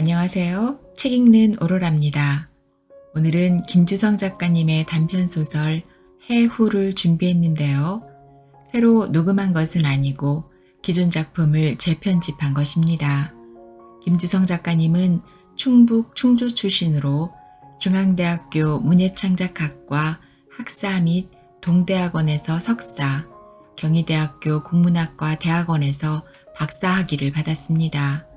안녕하세요. 책 읽는 오로라입니다. 오늘은 김주성 작가님의 단편소설 해후를 준비했는데요. 새로 녹음한 것은 아니고 기존 작품을 재편집한 것입니다. 김주성 작가님은 충북 충주 출신으로 중앙대학교 문예창작학과 학사 및 동대학원에서 석사, 경희대학교 국문학과 대학원에서 박사학위를 받았습니다.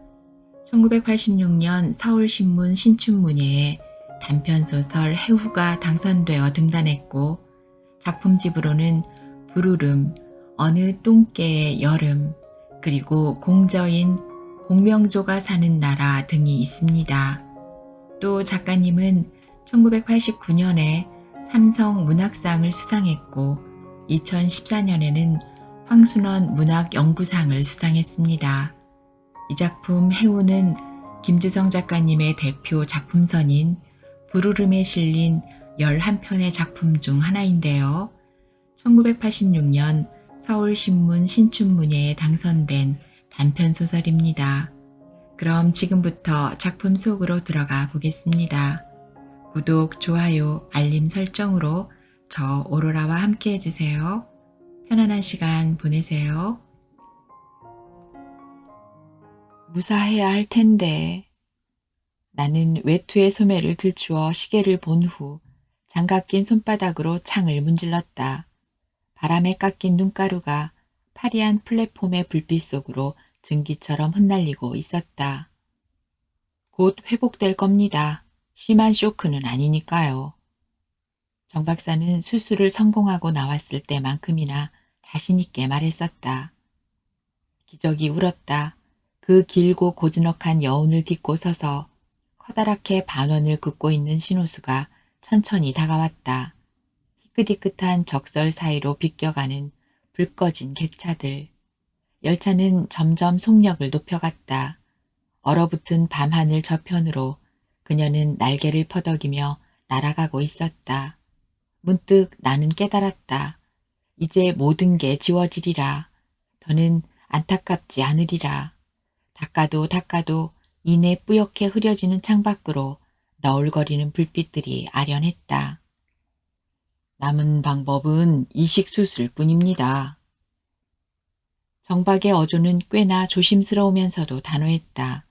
1986년 서울신문 신춘문예에 단편소설 해후가 당선되어 등단했고 작품집으로는 부르름, 어느 똥개의 여름, 그리고 공저인 공명조가 사는 나라 등이 있습니다. 또 작가님은 1989년에 삼성 문학상을 수상했고 2014년에는 황순원 문학연구상을 수상했습니다. 이 작품 해후는 김주성 작가님의 대표 작품선인 부르름에 실린 11편의 작품 중 하나인데요. 1986년 서울신문 신춘문예에 당선된 단편소설입니다. 그럼 지금부터 작품 속으로 들어가 보겠습니다. 구독, 좋아요, 알림 설정으로 저 오로라와 함께 해주세요. 편안한 시간 보내세요. 무사해야 할 텐데. 나는 외투의 소매를 들추어 시계를 본 후 장갑 낀 손바닥으로 창을 문질렀다. 바람에 깎인 눈가루가 파리한 플랫폼의 불빛 속으로 증기처럼 흩날리고 있었다. 곧 회복될 겁니다. 심한 쇼크는 아니니까요. 정 박사는 수술을 성공하고 나왔을 때만큼이나 자신있게 말했었다. 기적이 울었다. 그 길고 고즈넉한 여운을 딛고 서서 커다랗게 반원을 긋고 있는 신호수가 천천히 다가왔다. 희끗희끗한 적설 사이로 비껴가는 불 꺼진 객차들. 열차는 점점 속력을 높여갔다. 얼어붙은 밤하늘 저편으로 그녀는 날개를 퍼덕이며 날아가고 있었다. 문득 나는 깨달았다. 이제 모든 게 지워지리라. 더는 안타깝지 않으리라. 닦아도 이내 뿌옇게 흐려지는 창밖으로 너울거리는 불빛들이 아련했다. 남은 방법은 이식수술 뿐입니다. 정박의 어조는 꽤나 조심스러우면서도 단호했다.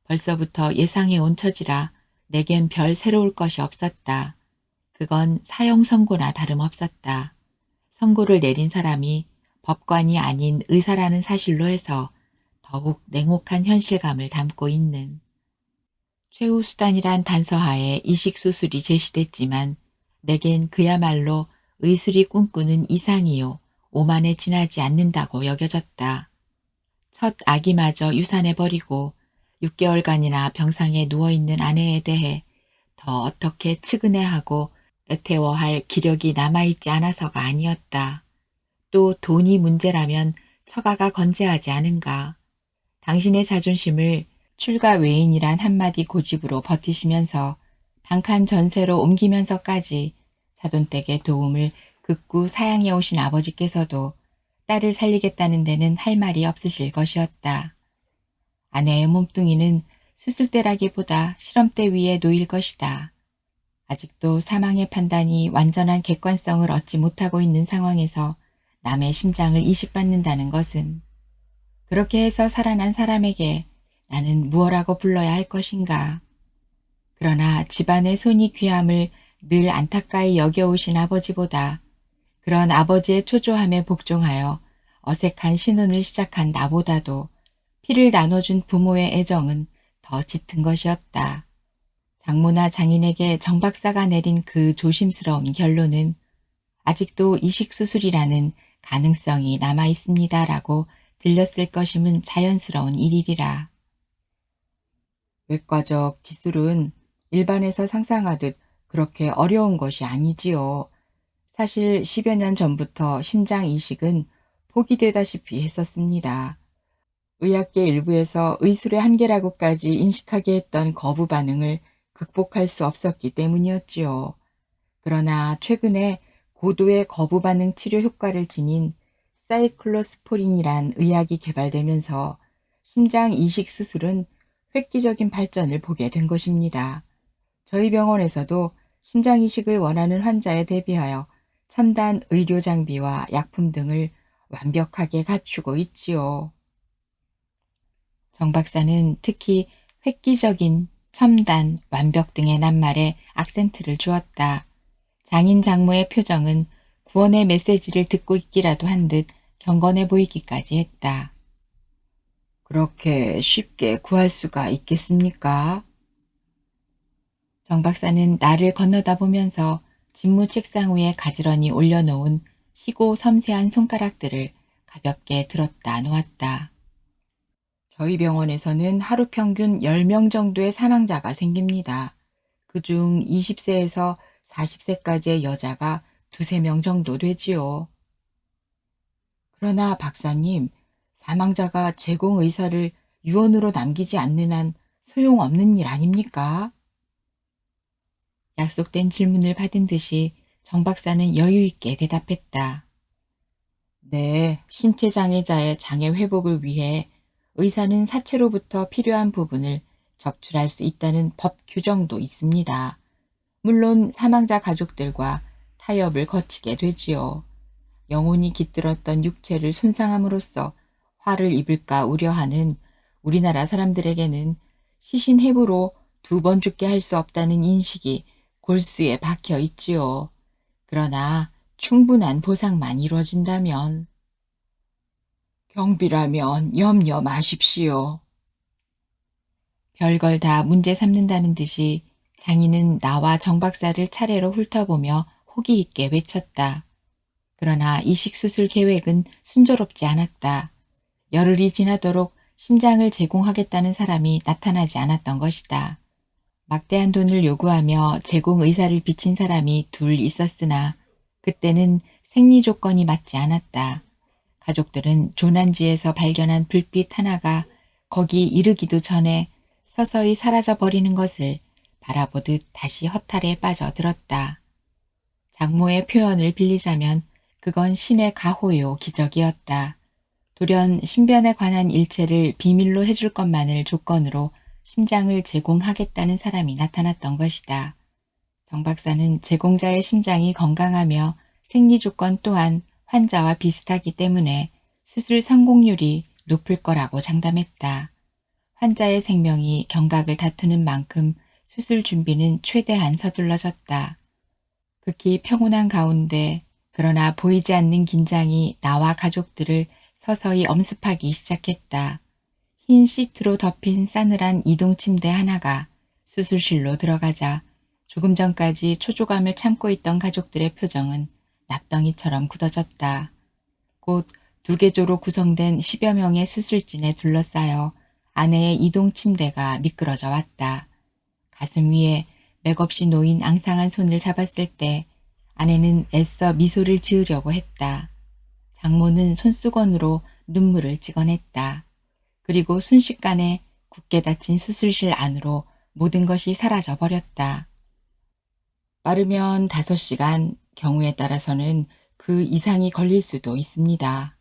벌써부터 예상해온 처지라 내겐 별 새로울 것이 없었다. 그건 사형 선고나 다름없었다. 선고를 내린 사람이 법관이 아닌 의사라는 사실로 해서 더욱 냉혹한 현실감을 담고 있는 최후 수단이란 단서하에 이식수술이 제시됐지만 내겐 그야말로 의술이 꿈꾸는 이상이요 오만에 지나지 않는다고 여겨졌다. 첫 아기마저 유산해버리고 6개월간이나 병상에 누워있는 아내에 대해 더 어떻게 측은해하고 애태워할 기력이 남아있지 않아서가 아니었다. 또 돈이 문제라면 처가가 건재하지 않은가. 당신의 자존심을 출가 외인이란 한마디 고집으로 버티시면서 단칸 전세로 옮기면서까지 사돈댁의 도움을 극구 사양해 오신 아버지께서도 딸을 살리겠다는 데는 할 말이 없으실 것이었다. 아내의 몸뚱이는 수술대라기보다 실험대 위에 놓일 것이다. 아직도 사망의 판단이 완전한 객관성을 얻지 못하고 있는 상황에서 남의 심장을 이식받는다는 것은 그렇게 해서 살아난 사람에게 나는 무엇라고 불러야 할 것인가. 그러나 집안의 손이 귀함을 늘 안타까이 여겨오신 아버지보다 그런 아버지의 초조함에 복종하여 어색한 신혼을 시작한 나보다도 피를 나눠준 부모의 애정은 더 짙은 것이었다. 장모나 장인에게 정 박사가 내린 그 조심스러운 결론은 아직도 이식수술이라는 가능성이 남아있습니다라고 들렸을 것임은 자연스러운 일이리라. 외과적 기술은 일반에서 상상하듯 그렇게 어려운 것이 아니지요. 사실 10여 년 전부터 심장 이식은 포기되다시피 했었습니다. 의학계 일부에서 의술의 한계라고까지 인식하게 했던 거부 반응을 극복할 수 없었기 때문이었지요. 그러나 최근에 고도의 거부 반응 치료 효과를 지닌 사이클로스포린이란 의약이 개발되면서 심장 이식 수술은 획기적인 발전을 보게 된 것입니다. 저희 병원에서도 심장 이식을 원하는 환자에 대비하여 첨단 의료 장비와 약품 등을 완벽하게 갖추고 있지요. 정 박사는 특히 획기적인, 첨단, 완벽 등의 낱말에 악센트를 주었다. 장인 장모의 표정은 구원의 메시지를 듣고 있기라도 한 듯 경건해 보이기까지 했다. 그렇게 쉽게 구할 수가 있겠습니까? 정 박사는 나를 건너다 보면서 직무 책상 위에 가지런히 올려놓은 희고 섬세한 손가락들을 가볍게 들었다 놓았다. 저희 병원에서는 하루 평균 10명 정도의 사망자가 생깁니다. 그중 20세에서 40세까지의 여자가 두세 명 정도 되지요. 그러나 박사님, 사망자가 제공 의사를 유언으로 남기지 않는 한 소용없는 일 아닙니까? 약속된 질문을 받은 듯이 정 박사는 여유 있게 대답했다. 네, 신체 장애자의 장애 회복을 위해 의사는 사체로부터 필요한 부분을 적출할 수 있다는 법 규정도 있습니다. 물론 사망자 가족들과 타협을 거치게 되지요. 영혼이 깃들었던 육체를 손상함으로써 화를 입을까 우려하는 우리나라 사람들에게는 시신해부로 2번 죽게 할 수 없다는 인식이 골수에 박혀 있지요. 그러나 충분한 보상만 이루어진다면 경비라면 염려 마십시오. 별걸 다 문제 삼는다는 듯이 장인은 나와 정 박사를 차례로 훑어보며 호기 있게 외쳤다. 그러나 이식 수술 계획은 순조롭지 않았다. 열흘이 지나도록 심장을 제공하겠다는 사람이 나타나지 않았던 것이다. 막대한 돈을 요구하며 제공 의사를 비친 사람이 둘 있었으나 그때는 생리 조건이 맞지 않았다. 가족들은 조난지에서 발견한 불빛 하나가 거기 이르기도 전에 서서히 사라져 버리는 것을 바라보듯 다시 허탈에 빠져들었다. 장모의 표현을 빌리자면 그건 신의 가호요 기적이었다. 돌연 신변에 관한 일체를 비밀로 해줄 것만을 조건으로 심장을 제공하겠다는 사람이 나타났던 것이다. 정 박사는 제공자의 심장이 건강하며 생리 조건 또한 환자와 비슷하기 때문에 수술 성공률이 높을 거라고 장담했다. 환자의 생명이 경각을 다투는 만큼 수술 준비는 최대한 서둘러졌다. 극히 평온한 가운데 그러나 보이지 않는 긴장이 나와 가족들을 서서히 엄습하기 시작했다. 흰 시트로 덮인 싸늘한 이동 침대 하나가 수술실로 들어가자 조금 전까지 초조감을 참고 있던 가족들의 표정은 납덩이처럼 굳어졌다. 곧 2개조로 구성된 10여 명의 수술진에 둘러싸여 아내의 이동 침대가 미끄러져 왔다. 가슴 위에 맥없이 놓인 앙상한 손을 잡았을 때 아내는 애써 미소를 지으려고 했다. 장모는 손수건으로 눈물을 찍어냈다. 그리고 순식간에 굳게 닫힌 수술실 안으로 모든 것이 사라져 버렸다. 빠르면 5시간, 경우에 따라서는 그 이상이 걸릴 수도 있습니다.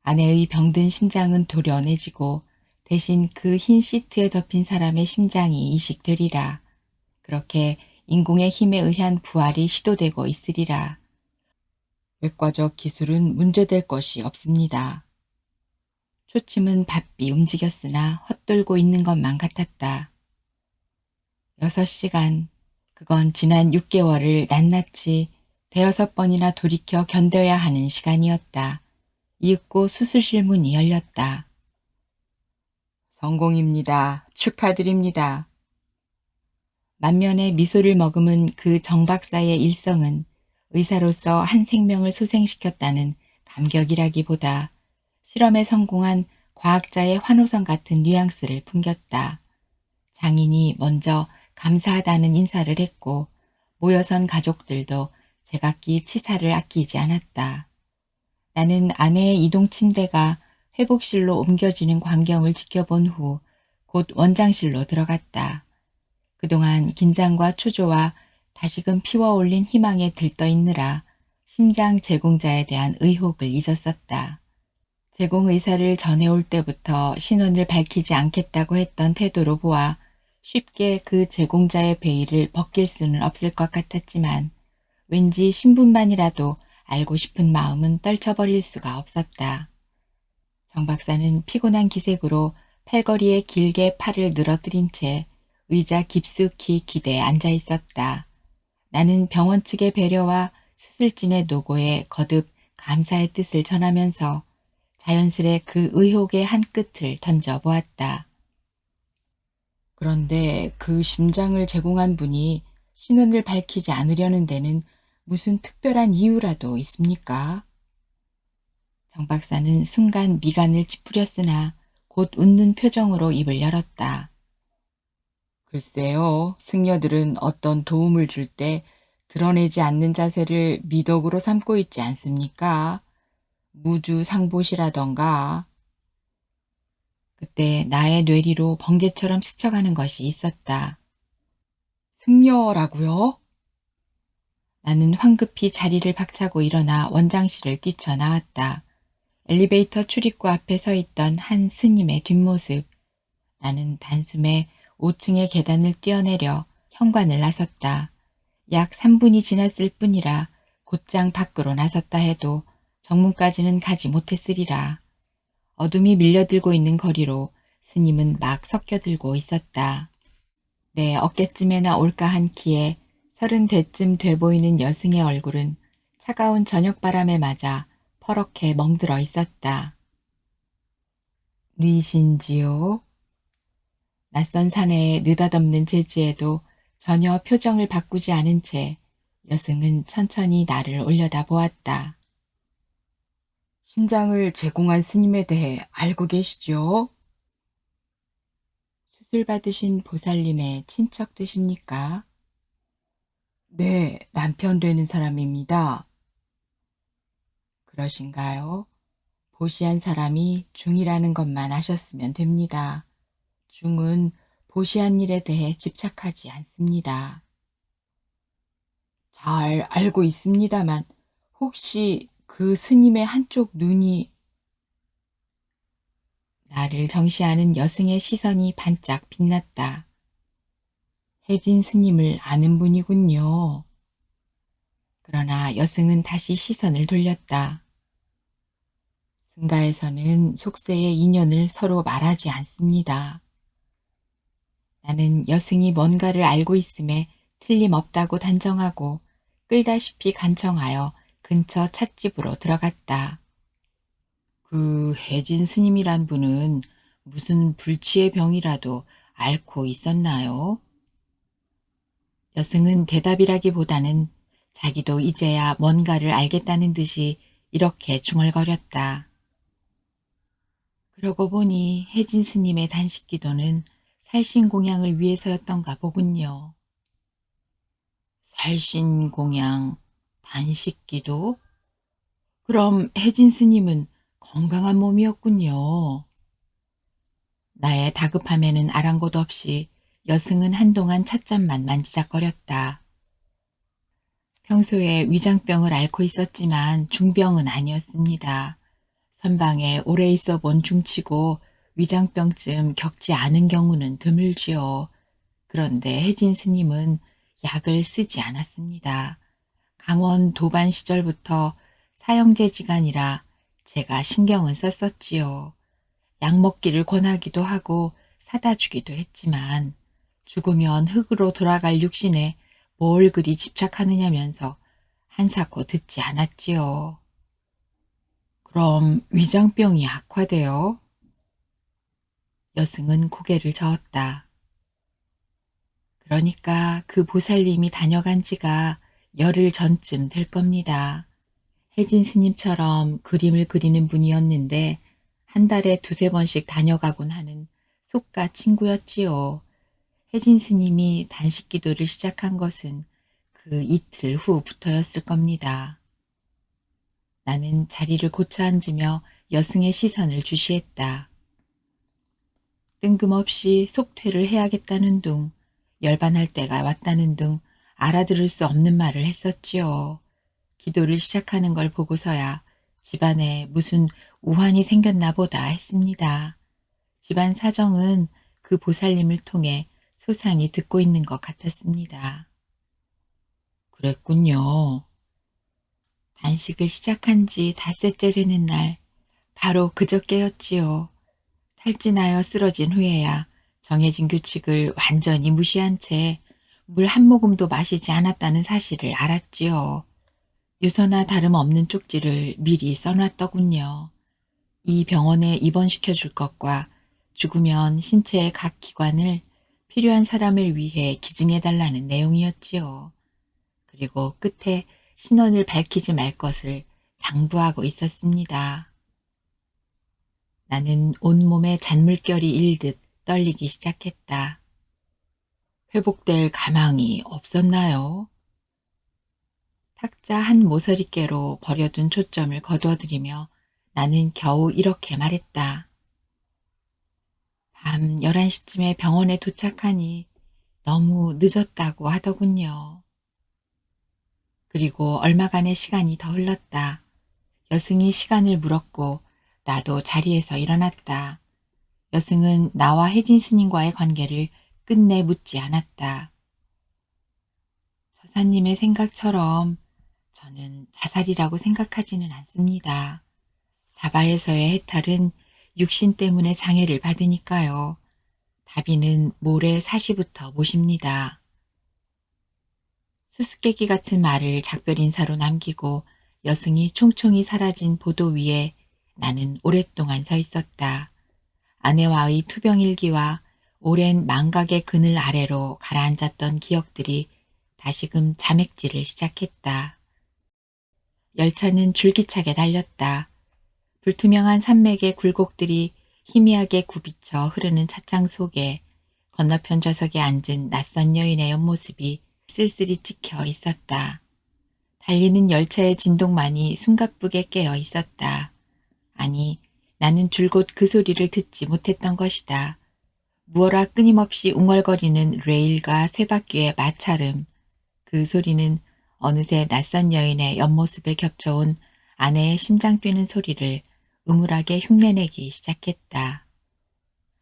아내의 병든 심장은 도련해지고 대신 그 흰 시트에 덮인 사람의 심장이 이식되리라. 그렇게 인공의 힘에 의한 부활이 시도되고 있으리라. 외과적 기술은 문제될 것이 없습니다. 초침은 바삐 움직였으나 헛돌고 있는 것만 같았다. 6시간, 그건 지난 6개월을 낱낱이 5번이나 돌이켜 견뎌야 하는 시간이었다. 이윽고 수술실 문이 열렸다. 성공입니다. 축하드립니다. 만면에 미소를 머금은 그 정 박사의 일성은 의사로서 한 생명을 소생시켰다는 감격이라기보다 실험에 성공한 과학자의 환호성 같은 뉘앙스를 풍겼다. 장인이 먼저 감사하다는 인사를 했고 모여선 가족들도 제각기 치사를 아끼지 않았다. 나는 아내의 이동 침대가 회복실로 옮겨지는 광경을 지켜본 후 곧 원장실로 들어갔다. 그동안 긴장과 초조와 다시금 피워올린 희망에 들떠있느라 심장 제공자에 대한 의혹을 잊었었다. 제공 의사를 전해올 때부터 신원을 밝히지 않겠다고 했던 태도로 보아 쉽게 그 제공자의 베일을 벗길 수는 없을 것 같았지만 왠지 신분만이라도 알고 싶은 마음은 떨쳐버릴 수가 없었다. 정 박사는 피곤한 기색으로 팔걸이에 길게 팔을 늘어뜨린 채 의자 깊숙이 기대에 앉아 있었다. 나는 병원 측의 배려와 수술진의 노고에 거듭 감사의 뜻을 전하면서 자연스레 그 의혹의 한 끝을 던져보았다. 그런데 그 심장을 제공한 분이 신원을 밝히지 않으려는 데는 무슨 특별한 이유라도 있습니까? 정 박사는 순간 미간을 찌푸렸으나 곧 웃는 표정으로 입을 열었다. 글쎄요, 승려들은 어떤 도움을 줄 때 드러내지 않는 자세를 미덕으로 삼고 있지 않습니까? 무주상보시라던가. 그때 나의 뇌리로 번개처럼 스쳐가는 것이 있었다. 승려라고요? 나는 황급히 자리를 박차고 일어나 원장실을 뛰쳐나왔다. 엘리베이터 출입구 앞에 서 있던 한 스님의 뒷모습. 나는 단숨에 5층의 계단을 뛰어내려 현관을 나섰다. 약 3분이 지났을 뿐이라 곧장 밖으로 나섰다 해도 정문까지는 가지 못했으리라. 어둠이 밀려들고 있는 거리로 스님은 막 섞여들고 있었다. 내 어깨쯤에나 올까 한 키에 30대쯤 돼 보이는 여승의 얼굴은 차가운 저녁바람에 맞아 퍼렇게 멍들어 있었다. 리신지요? 낯선 사내의 느닷없는 제지에도 전혀 표정을 바꾸지 않은 채 여승은 천천히 나를 올려다보았다. 심장을 제공한 스님에 대해 알고 계시죠? 수술 받으신 보살님의 친척 되십니까? 네, 남편 되는 사람입니다. 그러신가요? 보시한 사람이 중이라는 것만 아셨으면 됩니다. 중은 보시한 일에 대해 집착하지 않습니다. 잘 알고 있습니다만 혹시 그 스님의 한쪽 눈이 나를 정시하는 여승의 시선이 반짝 빛났다. 혜진 스님을 아는 분이군요. 그러나 여승은 다시 시선을 돌렸다. 승가에서는 속세의 인연을 서로 말하지 않습니다. 나는 여승이 뭔가를 알고 있음에 틀림없다고 단정하고 끌다시피 간청하여 근처 찻집으로 들어갔다. 그 혜진 스님이란 분은 무슨 불치의 병이라도 앓고 있었나요? 여승은 대답이라기보다는 자기도 이제야 뭔가를 알겠다는 듯이 이렇게 중얼거렸다. 그러고 보니 혜진 스님의 단식기도는 살신공양을 위해서였던가 보군요. 살신공양, 단식기도? 그럼 혜진 스님은 건강한 몸이었군요. 나의 다급함에는 아랑곳 없이 여승은 한동안 찻잔만 만지작거렸다. 평소에 위장병을 앓고 있었지만 중병은 아니었습니다. 선방에 오래 있어 본 중치고 위장병쯤 겪지 않은 경우는 드물지요. 그런데 혜진 스님은 약을 쓰지 않았습니다. 강원 도반 시절부터 사형제지간이라 제가 신경은 썼었지요. 약 먹기를 권하기도 하고 사다 주기도 했지만 죽으면 흙으로 돌아갈 육신에 뭘 그리 집착하느냐면서 한사코 듣지 않았지요. 그럼 위장병이 악화되어? 여승은 고개를 저었다. 그러니까 그 보살님이 다녀간 지가 열흘 전쯤 될 겁니다. 혜진 스님처럼 그림을 그리는 분이었는데 한 달에 두세 번씩 다녀가곤 하는 속가 친구였지요. 혜진 스님이 단식 기도를 시작한 것은 그 이틀 후부터였을 겁니다. 나는 자리를 고쳐 앉으며 여승의 시선을 주시했다. 뜬금없이 속퇴를 해야겠다는 둥, 열반할 때가 왔다는 둥 알아들을 수 없는 말을 했었지요. 기도를 시작하는 걸 보고서야 집안에 무슨 우환이 생겼나 보다 했습니다. 집안 사정은 그 보살님을 통해 소상히 듣고 있는 것 같았습니다. 그랬군요. 단식을 시작한 지 닷새째 되는 날, 바로 그저께였지요. 탈진하여 쓰러진 후에야 정해진 규칙을 완전히 무시한 채 물 한 모금도 마시지 않았다는 사실을 알았지요. 유서나 다름없는 쪽지를 미리 써놨더군요. 이 병원에 입원시켜 줄 것과 죽으면 신체의 각 기관을 필요한 사람을 위해 기증해 달라는 내용이었지요. 그리고 끝에 신원을 밝히지 말 것을 당부하고 있었습니다. 나는 온몸에 잔물결이 일듯 떨리기 시작했다. 회복될 가망이 없었나요? 탁자 한 모서리께로 버려둔 초점을 거두어들이며 나는 겨우 이렇게 말했다. 밤 11시쯤에 병원에 도착하니 너무 늦었다고 하더군요. 그리고 얼마간의 시간이 더 흘렀다. 여승이 시간을 물었고 나도 자리에서 일어났다. 여승은 나와 혜진 스님과의 관계를 끝내 묻지 않았다. 저사님의 생각처럼 저는 자살이라고 생각하지는 않습니다. 사바에서의 해탈은 육신 때문에 장애를 받으니까요. 다비는 모레 4시부터 모십니다. 수수께끼 같은 말을 작별 인사로 남기고 여승이 총총히 사라진 보도 위에 나는 오랫동안 서 있었다. 아내와의 투병일기와 오랜 망각의 그늘 아래로 가라앉았던 기억들이 다시금 자맥질을 시작했다. 열차는 줄기차게 달렸다. 불투명한 산맥의 굴곡들이 희미하게 굽이쳐 흐르는 차창 속에 건너편 좌석에 앉은 낯선 여인의 옆모습이 쓸쓸히 찍혀 있었다. 달리는 열차의 진동만이 숨가쁘게 깨어 있었다. 아니, 나는 줄곧 그 소리를 듣지 못했던 것이다. 무어라 끊임없이 웅얼거리는 레일과 쇠바퀴의 마찰음. 그 소리는 어느새 낯선 여인의 옆모습에 겹쳐온 아내의 심장 뛰는 소리를 음울하게 흉내내기 시작했다.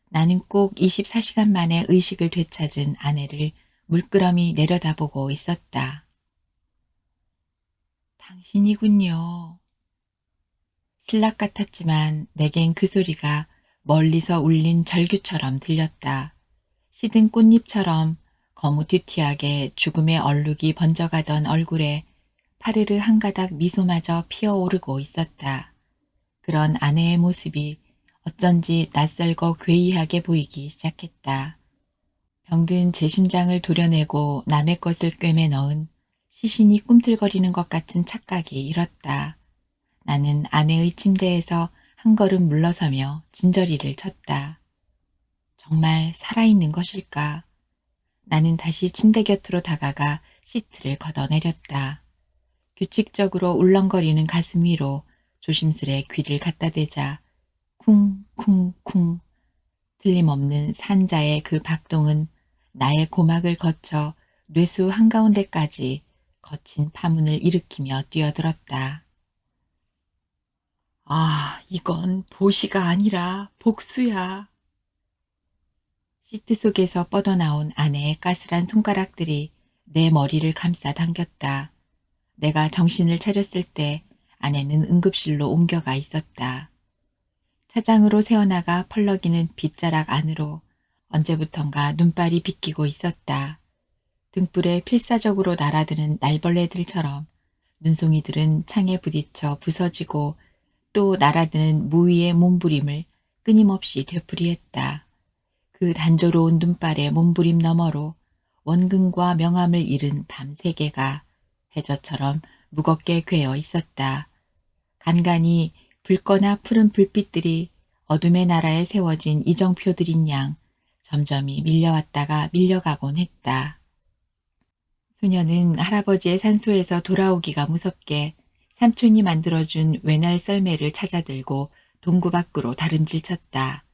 나는 꼭 24시간 만에 의식을 되찾은 아내를 물끄러미 내려다보고 있었다. 당신이군요. 신락 같았지만 내겐 그 소리가 멀리서 울린 절규처럼 들렸다. 시든 꽃잎처럼 거무튀튀하게 죽음의 얼룩이 번져가던 얼굴에 파르르 한 가닥 미소마저 피어오르고 있었다. 그런 아내의 모습이 어쩐지 낯설고 괴이하게 보이기 시작했다. 병든 제 심장을 도려내고 남의 것을 꿰매 넣은 시신이 꿈틀거리는 것 같은 착각이 일었다. 나는 아내의 침대에서 한 걸음 물러서며 진저리를 쳤다. 정말 살아있는 것일까? 나는 다시 침대 곁으로 다가가 시트를 걷어내렸다. 규칙적으로 울렁거리는 가슴 위로 조심스레 귀를 갖다 대자 쿵쿵쿵 틀림없는 산자의 그 박동은 나의 고막을 거쳐 뇌수 한가운데까지 거친 파문을 일으키며 뛰어들었다. 아, 이건 보시가 아니라 복수야. 시트 속에서 뻗어나온 아내의 까슬한 손가락들이 내 머리를 감싸 당겼다. 내가 정신을 차렸을 때 아내는 응급실로 옮겨가 있었다. 차장으로 새어나가 펄럭이는 빗자락 안으로 언제부턴가 눈발이 비끼고 있었다. 등불에 필사적으로 날아드는 날벌레들처럼 눈송이들은 창에 부딪혀 부서지고 또 날아드는 무위의 몸부림을 끊임없이 되풀이했다. 그 단조로운 눈발의 몸부림 너머로 원근과 명암을 잃은 밤 세계가 해저처럼 무겁게 괴어 있었다. 간간히 붉거나 푸른 불빛들이 어둠의 나라에 세워진 이정표들인 양 점점이 밀려왔다가 밀려가곤 했다. 소녀는 할아버지의 산소에서 돌아오기가 무섭게 삼촌이 만들어준 외날 썰매를 찾아들고 동구 밖으로 다름질쳤다.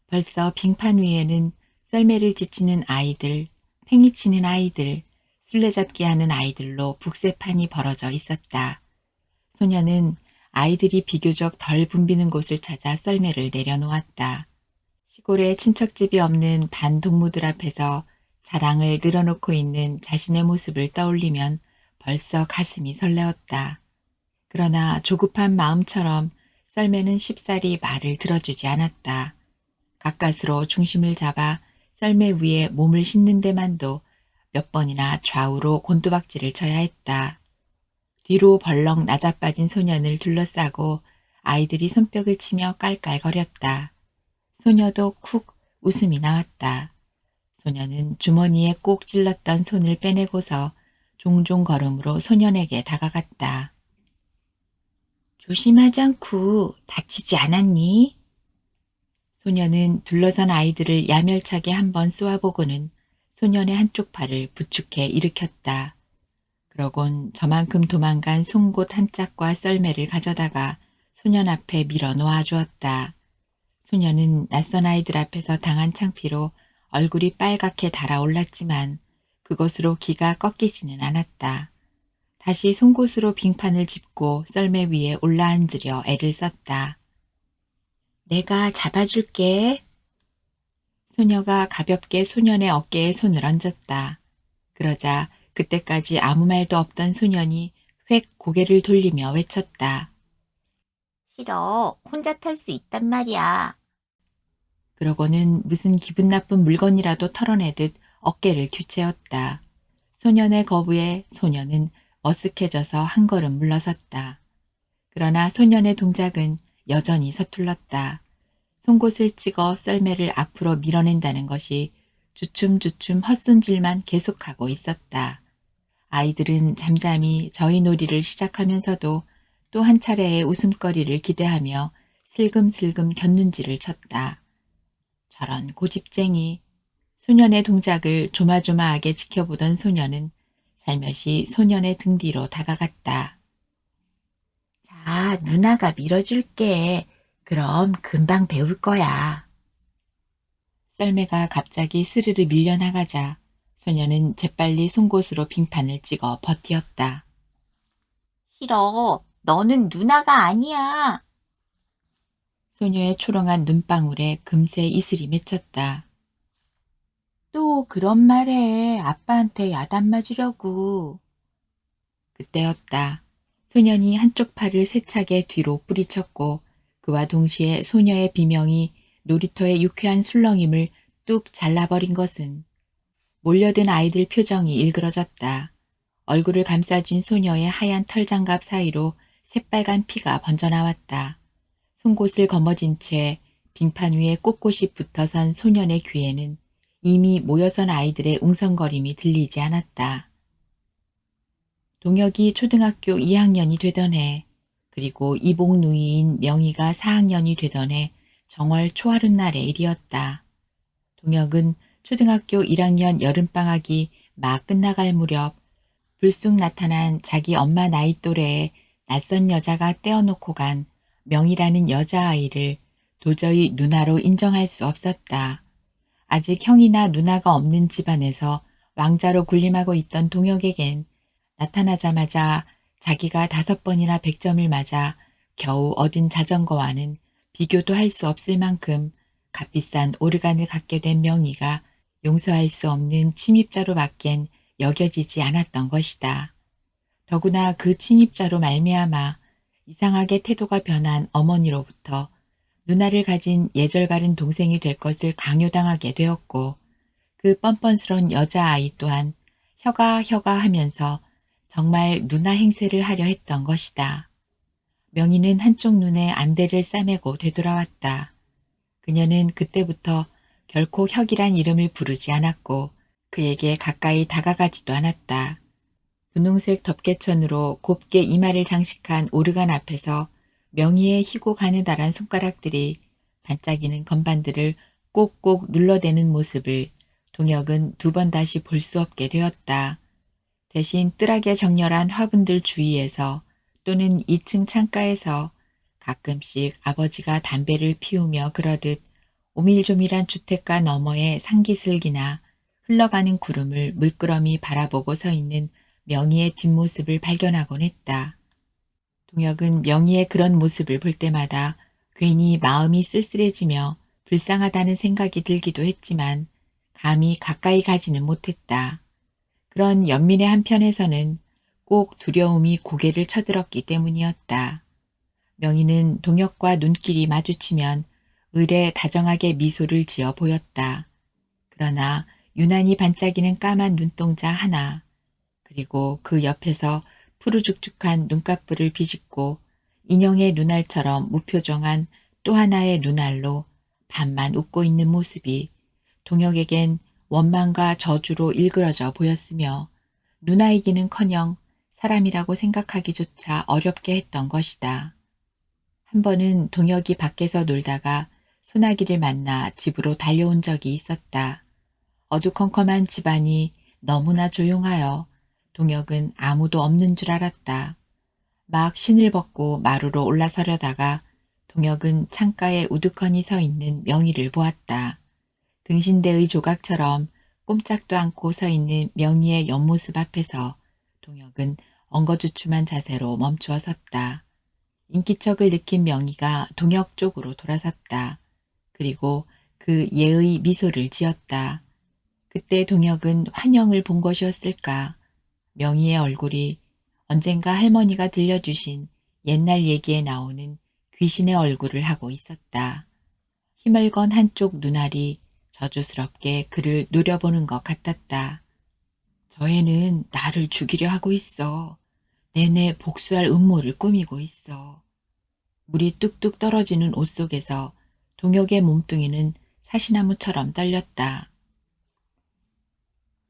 벌써 빙판 위에는 썰매를 지치는 아이들, 팽이치는 아이들, 술래잡기 하는 아이들로 북새판이 벌어져 있었다. 소녀는 아이들이 비교적 덜 붐비는 곳을 찾아 썰매를 내려놓았다. 시골에 친척집이 없는 반동무들 앞에서 자랑을 늘어놓고 있는 자신의 모습을 떠올리면 벌써 가슴이 설레었다. 그러나 조급한 마음처럼 썰매는 쉽사리 말을 들어주지 않았다. 가까스로 중심을 잡아 썰매 위에 몸을 싣는 데만도 몇 번이나 좌우로 곤두박질을 쳐야 했다. 뒤로 벌렁 낮아빠진 소년을 둘러싸고 아이들이 손뼉을 치며 깔깔거렸다. 소녀도 쿡 웃음이 나왔다. 소녀는 주머니에 꼭 찔렀던 손을 빼내고서 종종 걸음으로 소년에게 다가갔다. 조심하지 않고 다치지 않았니? 소녀는 둘러선 아이들을 야멸차게 한번 쏘아보고는 소년의 한쪽 팔을 부축해 일으켰다. 그러곤 저만큼 도망간 송곳 한 짝과 썰매를 가져다가 소년 앞에 밀어 놓아 주었다. 소년은 낯선 아이들 앞에서 당한 창피로 얼굴이 빨갛게 달아올랐지만 그것으로 기가 꺾이지는 않았다. 다시 송곳으로 빙판을 짚고 썰매 위에 올라앉으려 애를 썼다. 내가 잡아줄게. 소녀가 가볍게 소년의 어깨에 손을 얹었다. 그러자 그때까지 아무 말도 없던 소년이 획 고개를 돌리며 외쳤다. 싫어. 혼자 탈 수 있단 말이야. 그러고는 무슨 기분 나쁜 물건이라도 털어내듯 어깨를 뒤채웠다. 소년의 거부에 소년은 머쓱해져서 한 걸음 물러섰다. 그러나 소년의 동작은 여전히 서툴렀다. 송곳을 찍어 썰매를 앞으로 밀어낸다는 것이 주춤주춤 헛손질만 계속하고 있었다. 아이들은 잠잠히 저희 놀이를 시작하면서도 또 한 차례의 웃음거리를 기대하며 슬금슬금 곁눈질을 쳤다. 저런 고집쟁이. 소년의 동작을 조마조마하게 지켜보던 소년은 살며시 소년의 등 뒤로 다가갔다. 자, 누나가 밀어줄게. 그럼 금방 배울 거야. 썰매가 갑자기 스르르 밀려나가자 소년은 재빨리 송곳으로 빙판을 찍어 버티었다. 싫어. 너는 누나가 아니야. 소녀의 초롱한 눈방울에 금세 이슬이 맺혔다. 또 그런 말해. 아빠한테 야단 맞으려고. 그때였다. 소년이 한쪽 팔을 세차게 뒤로 뿌리쳤고 그와 동시에 소녀의 비명이 놀이터의 유쾌한 술렁임을 뚝 잘라버린 것은 몰려든 아이들 표정이 일그러졌다. 얼굴을 감싸준 소녀의 하얀 털장갑 사이로 새빨간 피가 번져나왔다. 송곳을 거머쥔 채 빙판 위에 꼿꼿이 붙어선 소년의 귀에는 이미 모여선 아이들의 웅성거림이 들리지 않았다. 동혁이 초등학교 2학년이 되던 해, 그리고 이복 누이인 명희가 4학년이 되던 해 정월 초하룻날의 일이었다. 동혁은 초등학교 1학년 여름방학이 막 끝나갈 무렵 불쑥 나타난 자기 엄마 나이 또래의 낯선 여자가 떼어놓고 간 명희라는 여자아이를 도저히 누나로 인정할 수 없었다. 아직 형이나 누나가 없는 집안에서 왕자로 군림하고 있던 동혁에겐 나타나자마자 자기가 5번이나 100점을 맞아 겨우 얻은 자전거와는 비교도 할 수 없을 만큼 값비싼 오르간을 갖게 된 명희가 용서할 수 없는 침입자로 밖엔 여겨지지 않았던 것이다. 더구나 그 침입자로 말미암아 이상하게 태도가 변한 어머니로부터 누나를 가진 예절 바른 동생이 될 것을 강요당하게 되었고 그 뻔뻔스러운 여자아이 또한 혀가 하면서 정말 누나 행세를 하려 했던 것이다. 명희는 한쪽 눈에 안대를 싸매고 되돌아왔다. 그녀는 그때부터 결코 혁이란 이름을 부르지 않았고 그에게 가까이 다가가지도 않았다. 분홍색 덮개천으로 곱게 이마를 장식한 오르간 앞에서 명희의 희고 가느다란 손가락들이 반짝이는 건반들을 꼭꼭 눌러대는 모습을 동혁은 2번 다시 볼 수 없게 되었다. 대신 뜰하게 정렬한 화분들 주위에서 또는 2층 창가에서 가끔씩 아버지가 담배를 피우며 그러듯 오밀조밀한 주택가 너머의 상기슬기나 흘러가는 구름을 물끄러미 바라보고 서 있는 명희의 뒷모습을 발견하곤 했다. 동혁은 명희의 그런 모습을 볼 때마다 괜히 마음이 쓸쓸해지며 불쌍하다는 생각이 들기도 했지만 감히 가까이 가지는 못했다. 그런 연민의 한편에서는 꼭 두려움이 고개를 쳐들었기 때문이었다. 명희는 동혁과 눈길이 마주치면 의례 다정하게 미소를 지어 보였다. 그러나 유난히 반짝이는 까만 눈동자 하나, 그리고 그 옆에서 푸르죽죽한 눈꺼풀을 비집고 인형의 눈알처럼 무표정한 또 하나의 눈알로 반만 웃고 있는 모습이 동혁에겐 원망과 저주로 일그러져 보였으며 누나이기는커녕 사람이라고 생각하기조차 어렵게 했던 것이다. 한 번은 동혁이 밖에서 놀다가 소나기를 만나 집으로 달려온 적이 있었다. 어두컴컴한 집안이 너무나 조용하여 동혁은 아무도 없는 줄 알았다. 막 신을 벗고 마루로 올라서려다가 동혁은 창가에 우두커니 서 있는 명희를 보았다. 등신대의 조각처럼 꼼짝도 않고 서 있는 명희의 옆모습 앞에서 동혁은 엉거주춤한 자세로 멈추어 섰다. 인기척을 느낀 명희가 동혁 쪽으로 돌아섰다. 그리고 그 예의 미소를 지었다. 그때 동혁은 환영을 본 것이었을까. 명희의 얼굴이 언젠가 할머니가 들려주신 옛날 얘기에 나오는 귀신의 얼굴을 하고 있었다. 힘을 건 한쪽 눈알이 저주스럽게 그를 노려보는 것 같았다. 저 애는 나를 죽이려 하고 있어. 내내 복수할 음모를 꾸미고 있어. 물이 뚝뚝 떨어지는 옷 속에서 동혁의 몸뚱이는 사시나무처럼 떨렸다.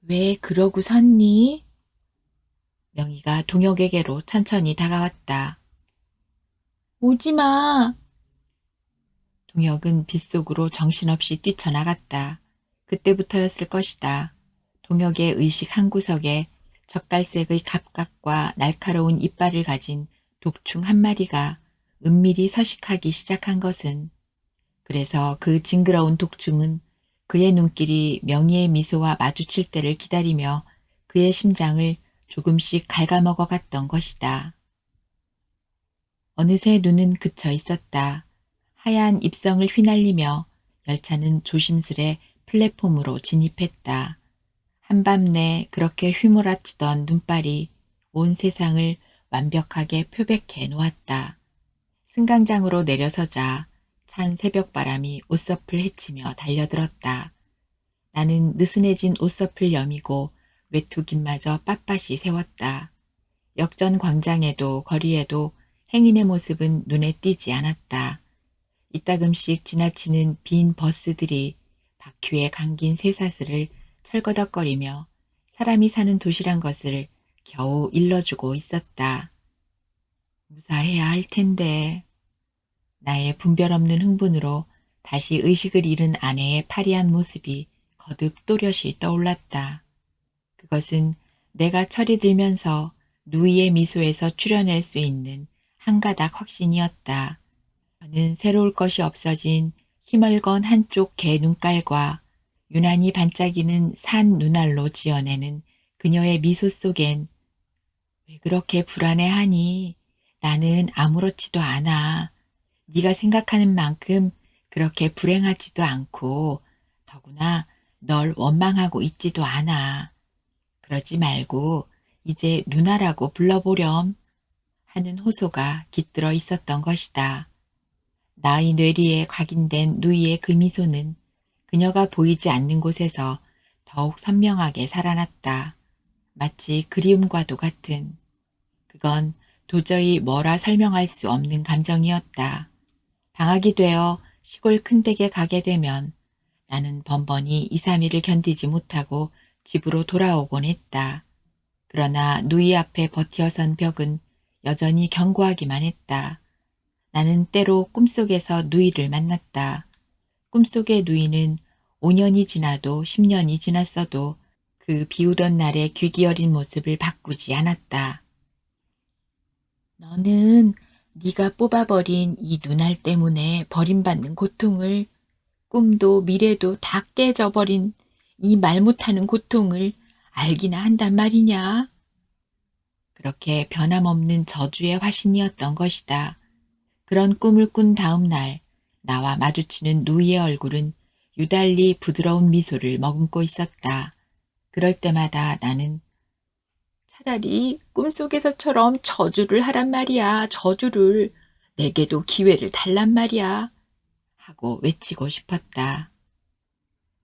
왜 그러고 섰니? 명희가 동혁에게로 천천히 다가왔다. 오지마. 동혁은 빗속으로 정신없이 뛰쳐나갔다. 그때부터였을 것이다. 동혁의 의식 한구석에 젓갈색의 갑각과 날카로운 이빨을 가진 독충 한 마리가 은밀히 서식하기 시작한 것은, 그래서 그 징그러운 독충은 그의 눈길이 명희의 미소와 마주칠 때를 기다리며 그의 심장을 조금씩 갉아먹어 갔던 것이다. 어느새 눈은 그쳐 있었다. 하얀 입성을 휘날리며 열차는 조심스레 플랫폼으로 진입했다. 한밤내 그렇게 휘몰아치던 눈발이 온 세상을 완벽하게 표백해 놓았다. 승강장으로 내려서자 찬 새벽바람이 옷서풀 헤치며 달려들었다. 나는 느슨해진 옷서풀 여미고 외투깃마저 빳빳이 세웠다. 역전 광장에도 거리에도 행인의 모습은 눈에 띄지 않았다. 이따금씩 지나치는 빈 버스들이 바퀴에 감긴 쇠사슬을 철거덕거리며 사람이 사는 도시란 것을 겨우 일러주고 있었다. 무사해야 할 텐데. 나의 분별 없는 흥분으로 다시 의식을 잃은 아내의 파리한 모습이 거듭 또렷이 떠올랐다. 그것은 내가 철이 들면서 누이의 미소에서 추려낼 수 있는 한 가닥 확신이었다. 저는 새로울 것이 없어진 힘을 건 한쪽 개 눈깔과 유난히 반짝이는 산 눈알로 지어내는 그녀의 미소 속엔 왜 그렇게 불안해하니? 나는 아무렇지도 않아. 네가 생각하는 만큼 그렇게 불행하지도 않고 더구나 널 원망하고 있지도 않아. 그러지 말고 이제 누나라고 불러보렴 하는 호소가 깃들어 있었던 것이다. 나의 뇌리에 각인된 누이의 그 미소는 그녀가 보이지 않는 곳에서 더욱 선명하게 살아났다. 마치 그리움과도 같은. 그건 도저히 뭐라 설명할 수 없는 감정이었다. 방학이 되어 시골 큰 댁에 가게 되면 나는 번번이 2, 3일을 견디지 못하고 집으로 돌아오곤 했다. 그러나 누이 앞에 버티어선 벽은 여전히 견고하기만 했다. 나는 때로 꿈속에서 누이를 만났다. 꿈속의 누이는 5년이 지나도 10년이 지났어도 그 비우던 날의 귀기 어린 모습을 바꾸지 않았다. 너는 네가 뽑아버린 이 눈알 때문에 버림받는 고통을, 꿈도 미래도 다 깨져버린 이 말 못하는 고통을 알기나 한단 말이냐? 그렇게 변함없는 저주의 화신이었던 것이다. 그런 꿈을 꾼 다음 날 나와 마주치는 누이의 얼굴은 유달리 부드러운 미소를 머금고 있었다. 그럴 때마다 나는 차라리 꿈속에서처럼 저주를 하란 말이야, 저주를. 내게도 기회를 달란 말이야. 하고 외치고 싶었다.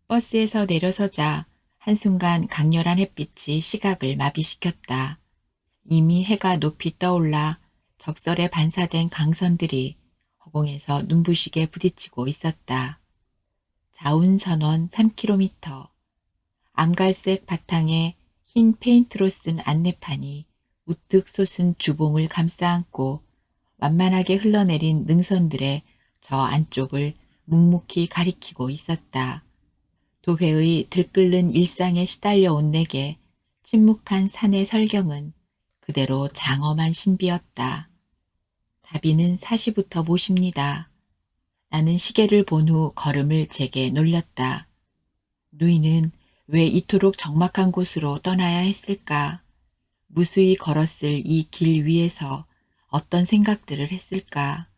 버스에서 내려서자 한순간 강렬한 햇빛이 시각을 마비시켰다. 이미 해가 높이 떠올라 적설에 반사된 강선들이 허공에서 눈부시게 부딪히고 있었다. 자운선원 3km, 암갈색 바탕에 흰 페인트로 쓴 안내판이 우뚝 솟은 주봉을 감싸안고 완만하게 흘러내린 능선들의 저 안쪽을 묵묵히 가리키고 있었다. 도회의 들끓는 일상에 시달려온 내게 침묵한 산의 설경은 그대로 장엄한 신비였다. 다비는 사시부터 모십니다. 나는 시계를 본 후 걸음을 제게 놀렸다. 누이는 왜 이토록 적막한 곳으로 떠나야 했을까? 무수히 걸었을 이 길 위에서 어떤 생각들을 했을까?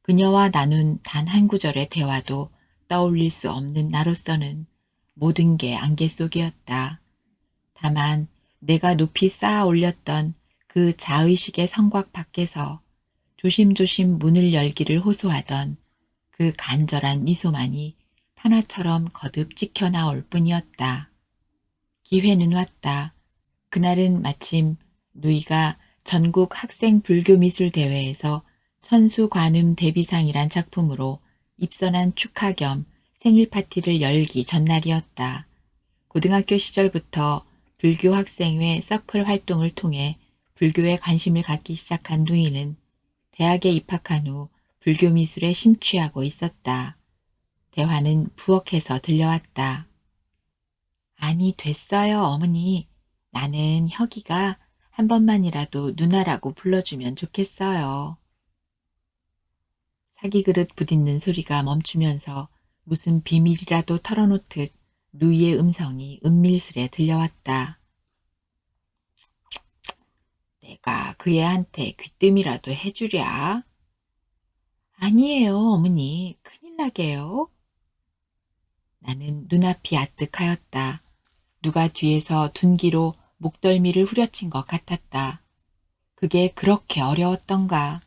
그녀와 나눈 단 한 구절의 대화도 떠올릴 수 없는 나로서는 모든 게 안개 속이었다. 다만 내가 높이 쌓아 올렸던 그 자의식의 성곽 밖에서 조심조심 문을 열기를 호소하던 그 간절한 미소만이 하나처럼 거듭 찍혀 나올 뿐이었다. 기회는 왔다. 그날은 마침 누이가 전국 학생 불교미술 대회에서 천수관음 대비상이란 작품으로 입선한 축하 겸 생일 파티를 열기 전날이었다. 고등학교 시절부터 불교 학생회 서클 활동을 통해 불교에 관심을 갖기 시작한 누이는 대학에 입학한 후 불교 미술에 심취하고 있었다. 대화는 부엌에서 들려왔다. 아니, 됐어요, 어머니. 나는 혁이가 한 번만이라도 누나라고 불러주면 좋겠어요. 사기 그릇 부딪는 소리가 멈추면서 무슨 비밀이라도 털어놓듯 누이의 음성이 은밀스레 들려왔다. 내가 그 애한테 귀뜸이라도 해주랴. 아니에요, 어머니. 큰일 나게요. 나는 눈앞이 아뜩하였다. 누가 뒤에서 둔기로 목덜미를 후려친 것 같았다. 그게 그렇게 어려웠던가.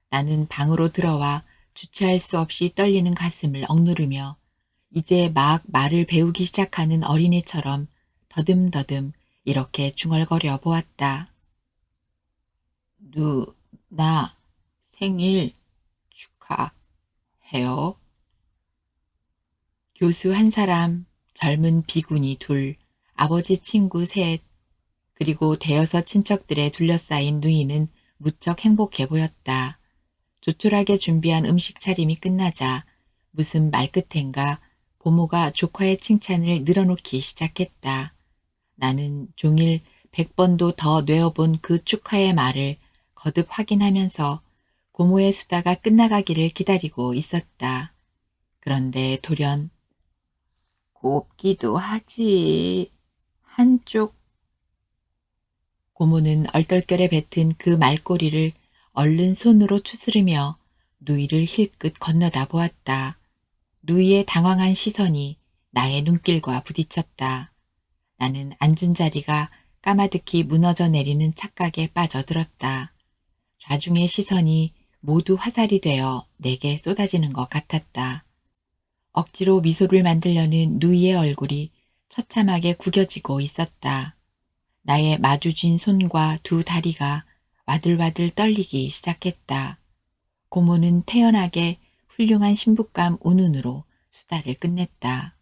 나는 방으로 들어와 주체할 수 없이 떨리는 가슴을 억누르며 이제 막 말을 배우기 시작하는 어린애처럼 더듬더듬 이렇게 중얼거려 보았다. 누나 생일 축하해요. 교수 한 사람, 젊은 비구니 둘, 아버지 친구 셋, 그리고 대여섯 친척들에 둘러싸인 누이는 무척 행복해 보였다. 조촐하게 준비한 음식 차림이 끝나자 무슨 말끝엔가 고모가 조카의 칭찬을 늘어놓기 시작했다. 나는 종일 100번도 더 뇌어본 그 축하의 말을 거듭 확인하면서 고모의 수다가 끝나가기를 기다리고 있었다. 그런데 돌연 곱기도 하지. 한쪽. 고모는 얼떨결에 뱉은 그 말꼬리를 얼른 손으로 추스르며 누이를 힐끗 건너다 보았다. 누이의 당황한 시선이 나의 눈길과 부딪혔다. 나는 앉은 자리가 까마득히 무너져 내리는 착각에 빠져들었다. 좌중의 시선이 모두 화살이 되어 내게 쏟아지는 것 같았다. 억지로 미소를 만들려는 누이의 얼굴이 처참하게 구겨지고 있었다. 나의 마주쥔 손과 두 다리가 와들와들 떨리기 시작했다. 고모는 태연하게 훌륭한 신부감 운운으로 수다를 끝냈다.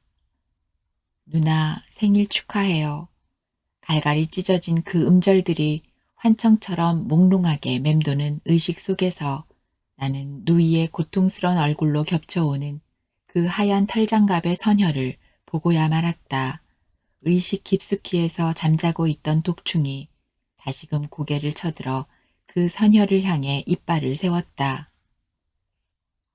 누나 생일 축하해요. 갈갈이 찢어진 그 음절들이 환청처럼 몽롱하게 맴도는 의식 속에서 나는 누이의 고통스러운 얼굴로 겹쳐오는 그 하얀 털장갑의 선혈을 보고야 말았다. 의식 깊숙이에서 잠자고 있던 독충이 다시금 고개를 쳐들어 그 선혈을 향해 이빨을 세웠다.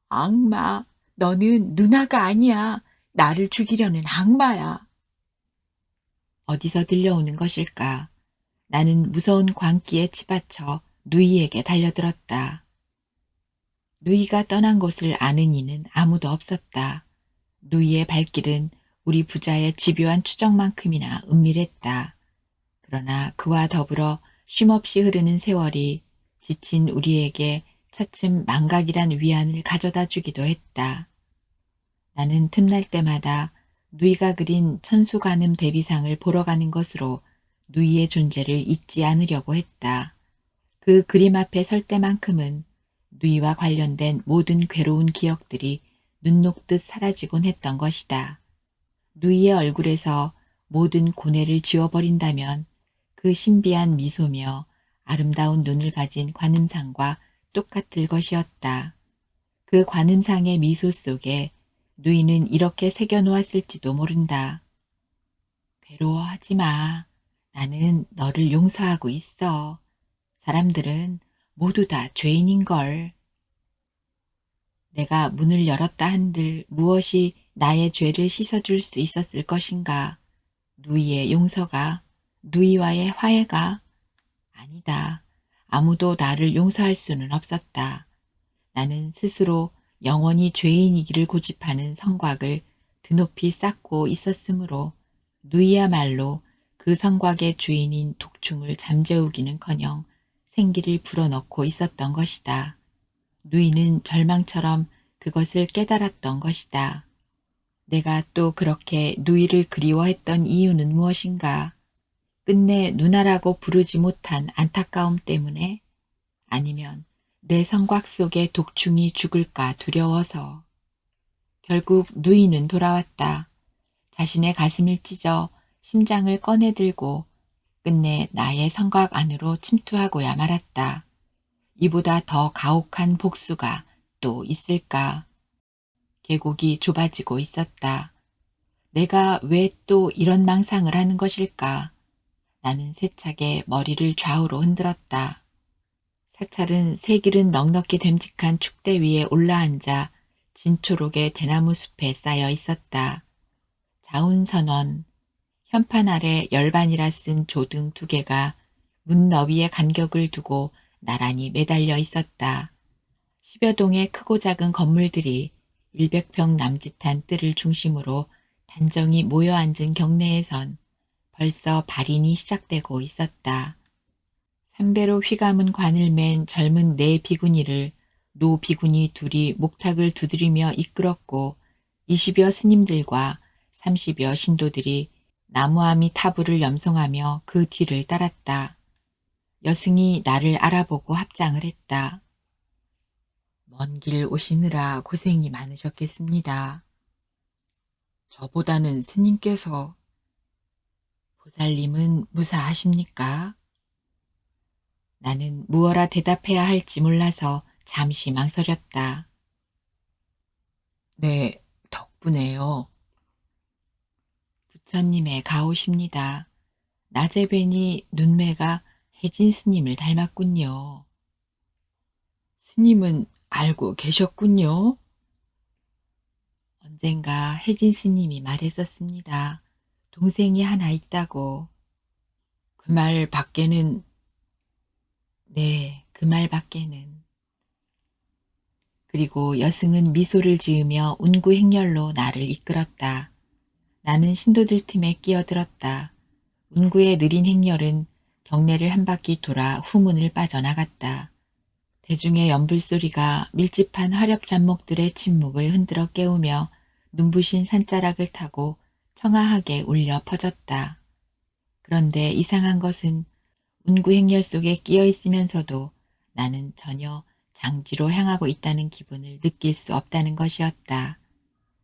악마, 너는 누나가 아니야. 나를 죽이려는 악마야. 어디서 들려오는 것일까? 나는 무서운 광기에 치받쳐 누이에게 달려들었다. 누이가 떠난 곳을 아는 이는 아무도 없었다. 누이의 발길은 우리 부자의 집요한 추적만큼이나 은밀했다. 그러나 그와 더불어 쉼없이 흐르는 세월이 지친 우리에게 차츰 망각이란 위안을 가져다 주기도 했다. 나는 틈날 때마다 누이가 그린 천수관음 대비상을 보러 가는 것으로 누이의 존재를 잊지 않으려고 했다. 그 그림 앞에 설 때만큼은 누이와 관련된 모든 괴로운 기억들이 눈 녹듯 사라지곤 했던 것이다. 누이의 얼굴에서 모든 고뇌를 지워버린다면 그 신비한 미소며 아름다운 눈을 가진 관음상과 똑같을 것이었다. 그 관음상의 미소 속에 누이는 이렇게 새겨놓았을지도 모른다. 괴로워하지 마. 나는 너를 용서하고 있어. 사람들은 모두 다 죄인인걸. 내가 문을 열었다 한들 무엇이 나의 죄를 씻어줄 수 있었을 것인가? 누이의 용서가, 누이와의 화해가? 아니다. 아무도 나를 용서할 수는 없었다. 나는 스스로 영원히 죄인이기를 고집하는 성곽을 드높이 쌓고 있었으므로 누이야말로 그 성곽의 주인인 독충을 잠재우기는커녕 생기를 불어넣고 있었던 것이다. 누이는 절망처럼 그것을 깨달았던 것이다. 내가 또 그렇게 누이를 그리워했던 이유는 무엇인가? 끝내 누나라고 부르지 못한 안타까움 때문에? 아니면 내 성곽 속에 독충이 죽을까 두려워서. 결국 누이는 돌아왔다. 자신의 가슴을 찢어 심장을 꺼내들고 끝내 나의 성곽 안으로 침투하고야 말았다. 이보다 더 가혹한 복수가 또 있을까? 계곡이 좁아지고 있었다. 내가 왜 또 이런 망상을 하는 것일까? 나는 세차게 머리를 좌우로 흔들었다. 사찰은 새길은 넉넉히 됨직한 축대 위에 올라앉아 진초록의 대나무 숲에 쌓여 있었다. 자운선원, 현판 아래 열반이라 쓴 조등 2개가 문 너비에 간격을 두고 나란히 매달려 있었다. 10여 동의 크고 작은 건물들이 100평 남짓한 뜰을 중심으로 단정히 모여 앉은 경내에선 벌써 발인이 시작되고 있었다. 삼배로 휘감은 관을 맨 젊은 4비구니를 노 비구니 둘이 목탁을 두드리며 이끌었고 20여 스님들과 30여 신도들이 나무아미 타불을 염송하며 그 뒤를 따랐다. 여승이 나를 알아보고 합장을 했다. 먼 길 오시느라 고생이 많으셨겠습니다. 저보다는 스님께서. 보살님은 무사하십니까? 나는 무어라 대답해야 할지 몰라서 잠시 망설였다. 네, 덕분에요. 부처님의 가오십니다. 낮에 뵈니 눈매가 혜진 스님을 닮았군요. 스님은 알고 계셨군요. 언젠가 혜진 스님이 말했었습니다. 동생이 하나 있다고. 그 말 밖에는. 네, 그 말 밖에는. 그리고 여승은 미소를 지으며 운구행렬로 나를 이끌었다. 나는 신도들 팀에 끼어들었다. 운구의 느린 행렬은 경내를 한 바퀴 돌아 후문을 빠져나갔다. 대중의 연불소리가 밀집한 화렵 잡목들의 침묵을 흔들어 깨우며 눈부신 산자락을 타고 청아하게 울려 퍼졌다. 그런데 이상한 것은 운구행렬 속에 끼어 있으면서도 나는 전혀 장지로 향하고 있다는 기분을 느낄 수 없다는 것이었다.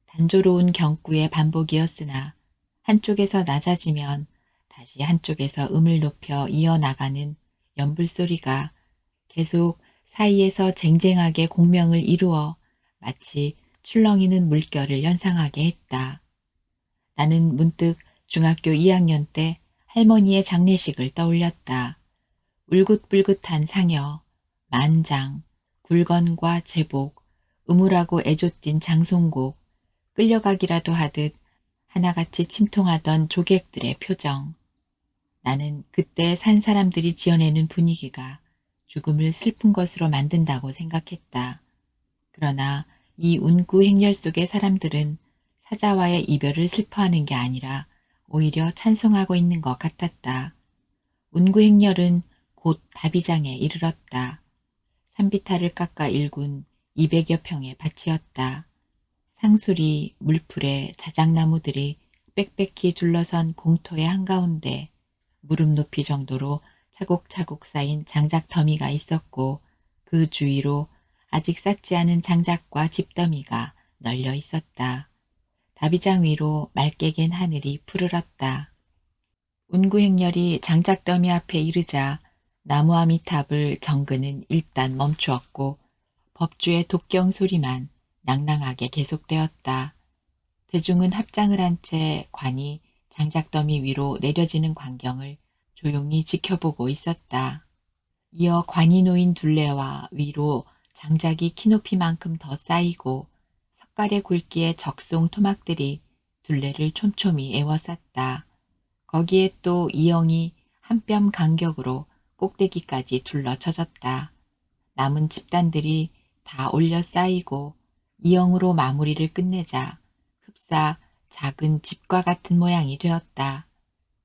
단조로운 경구의 반복이었으나 한쪽에서 낮아지면 다시 한쪽에서 음을 높여 이어나가는 연불소리가 계속 사이에서 쟁쟁하게 공명을 이루어 마치 출렁이는 물결을 연상하게 했다. 나는 문득 중학교 2학년 때 할머니의 장례식을 떠올렸다. 울긋불긋한 상여, 만장, 굴건과 제복, 음울하고 애조띤 장송곡, 끌려가기라도 하듯 하나같이 침통하던 조객들의 표정. 나는 그때 산 사람들이 지어내는 분위기가 죽음을 슬픈 것으로 만든다고 생각했다. 그러나 이 운구 행렬 속의 사람들은 사자와의 이별을 슬퍼하는 게 아니라 오히려 찬송하고 있는 것 같았다. 운구 행렬은 곧 다비장에 이르렀다. 산비탈을 깎아 일군 200여 평의 밭이었다. 상수리, 물풀에 자작나무들이 빽빽히 둘러선 공터의 한가운데 무릎 높이 정도로 차곡차곡 쌓인 장작 더미가 있었고 그 주위로 아직 쌓지 않은 장작과 집더미가 널려 있었다. 다비장 위로 맑게 갠 하늘이 푸르렀다. 운구행렬이 장작더미 앞에 이르자 나무아미탑을 정근은 일단 멈추었고 법주의 독경 소리만 낭랑하게 계속되었다. 대중은 합장을 한 채 관이 장작더미 위로 내려지는 광경을 조용히 지켜보고 있었다. 이어 관이 놓인 둘레와 위로 장작이 키높이만큼 더 쌓이고 석갈의 굵기의 적송 토막들이 둘레를 촘촘히 에워쌌다. 거기에 또 이영이 한 뼘 간격으로 꼭대기까지 둘러쳐졌다. 남은 집단들이 다 올려 쌓이고 이영으로 마무리를 끝내자 흡사 작은 집과 같은 모양이 되었다.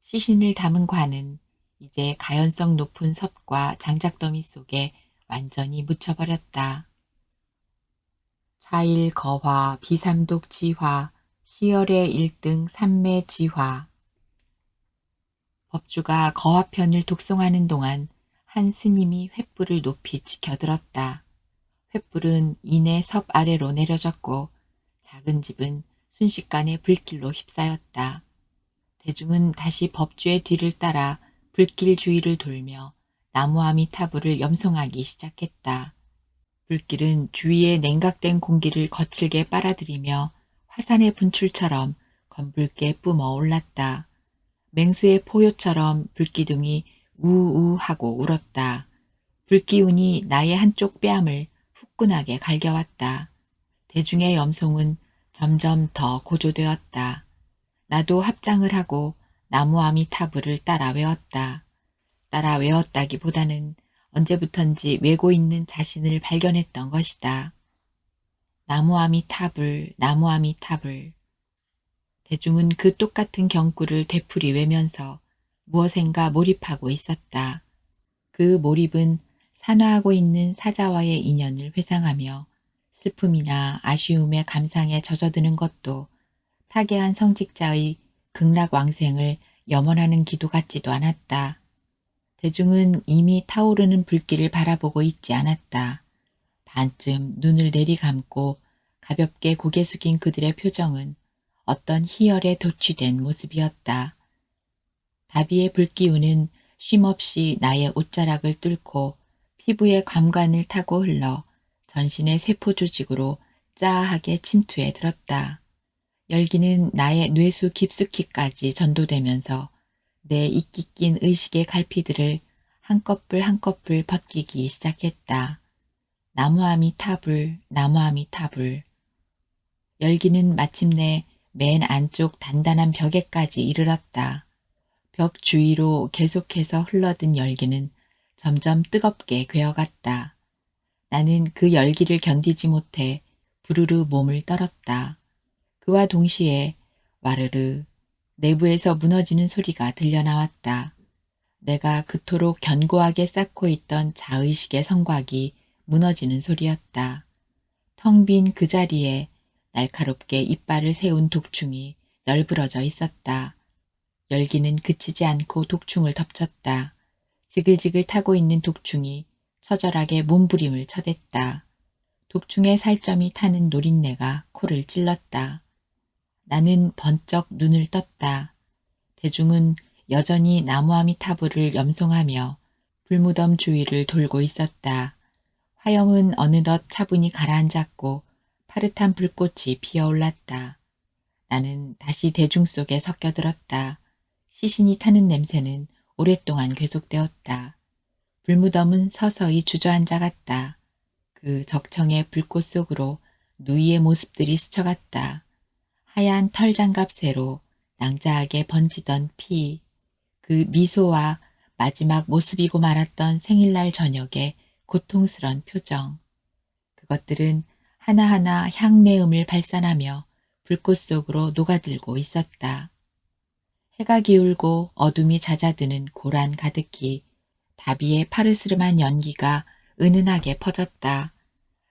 시신을 담은 관은 이제 가연성 높은 섭과 장작더미 속에 완전히 묻혀버렸다. 차일 거화, 비삼독 지화, 시열의 1등 삼매 지화. 법주가 거화편을 독송하는 동안 한 스님이 횃불을 높이 지켜들었다. 횃불은 이내 섭 아래로 내려졌고 작은 집은 순식간에 불길로 휩싸였다. 대중은 다시 법주의 뒤를 따라 불길 주위를 돌며 나무아미타불을 염송하기 시작했다. 불길은 주위의 냉각된 공기를 거칠게 빨아들이며 화산의 분출처럼 검붉게 뿜어 올랐다. 맹수의 포효처럼 불기둥이 우우 하고 울었다. 불기운이 나의 한쪽 뺨을 후끈하게 갈겨왔다. 대중의 염송은 점점 더 고조되었다. 나도 합장을 하고 나무아미타불을 따라 외웠다. 따라 외웠다기보다는 언제부턴지 외고 있는 자신을 발견했던 것이다. 나무아미타불, 나무아미타불. 대중은 그 똑같은 경구를 되풀이 외면서 무엇인가 몰입하고 있었다. 그 몰입은 산화하고 있는 사자와의 인연을 회상하며 슬픔이나 아쉬움의 감상에 젖어드는 것도 타계한 성직자의 극락왕생을 염원하는 기도 같지도 않았다. 대중은 이미 타오르는 불길을 바라보고 있지 않았다. 반쯤 눈을 내리감고 가볍게 고개 숙인 그들의 표정은 어떤 희열에 도취된 모습이었다. 다비의 불기운은 쉼없이 나의 옷자락을 뚫고 피부의 감관을 타고 흘러 전신의 세포 조직으로 짜하게 침투해 들었다. 열기는 나의 뇌수 깊숙이까지 전도되면서 내 이끼 낀 의식의 갈피들을 한꺼풀 한꺼풀 벗기기 시작했다. 나무아미타불, 나무아미타불. 열기는 마침내 맨 안쪽 단단한 벽에까지 이르렀다. 벽 주위로 계속해서 흘러든 열기는 점점 뜨겁게 괴어갔다. 나는 그 열기를 견디지 못해 부르르 몸을 떨었다. 그와 동시에 와르르 내부에서 무너지는 소리가 들려나왔다. 내가 그토록 견고하게 쌓고 있던 자의식의 성곽이 무너지는 소리였다. 텅 빈 그 자리에 날카롭게 이빨을 세운 독충이 널브러져 있었다. 열기는 그치지 않고 독충을 덮쳤다. 지글지글 타고 있는 독충이 처절하게 몸부림을 쳐댔다. 독충의 살점이 타는 노린내가 코를 찔렀다. 나는 번쩍 눈을 떴다. 대중은 여전히 나무아미타불을 염송하며 불무덤 주위를 돌고 있었다. 화영은 어느덧 차분히 가라앉았고 파릇한 불꽃이 피어올랐다. 나는 다시 대중 속에 섞여들었다. 시신이 타는 냄새는 오랫동안 계속되었다. 불무덤은 서서히 주저앉아갔다. 그 적청의 불꽃 속으로 누이의 모습들이 스쳐갔다. 하얀 털장갑 새로 낭자하게 번지던 피, 그 그 미소와 마지막 모습이고 말았던 생일날 저녁의 고통스런 표정. 그것들은 하나하나 향내음을 발산하며 불꽃 속으로 녹아들고 있었다. 해가 기울고 어둠이 잦아드는 고란 가득히 다비의 파르스름한 연기가 은은하게 퍼졌다.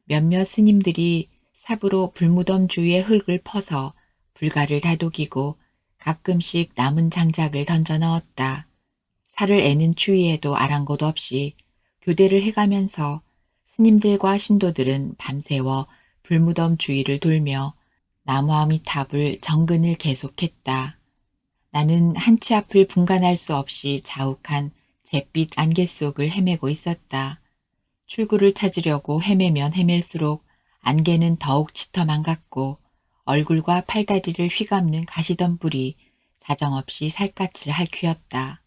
몇몇 스님들이 삽으로 불무덤 주위의 흙을 퍼서 불가를 다독이고 가끔씩 남은 장작을 던져 넣었다. 살을 애는 추위에도 아랑곳 없이 교대를 해가면서 스님들과 신도들은 밤새워 불무덤 주위를 돌며 나무아미탑을 정근을 계속했다. 나는 한치 앞을 분간할 수 없이 자욱한 잿빛 안개 속을 헤매고 있었다. 출구를 찾으려고 헤매면 헤맬수록 안개는 더욱 짙어만 갔고 얼굴과 팔다리를 휘감는 가시덤불이 사정없이 살갗을 핥히었다.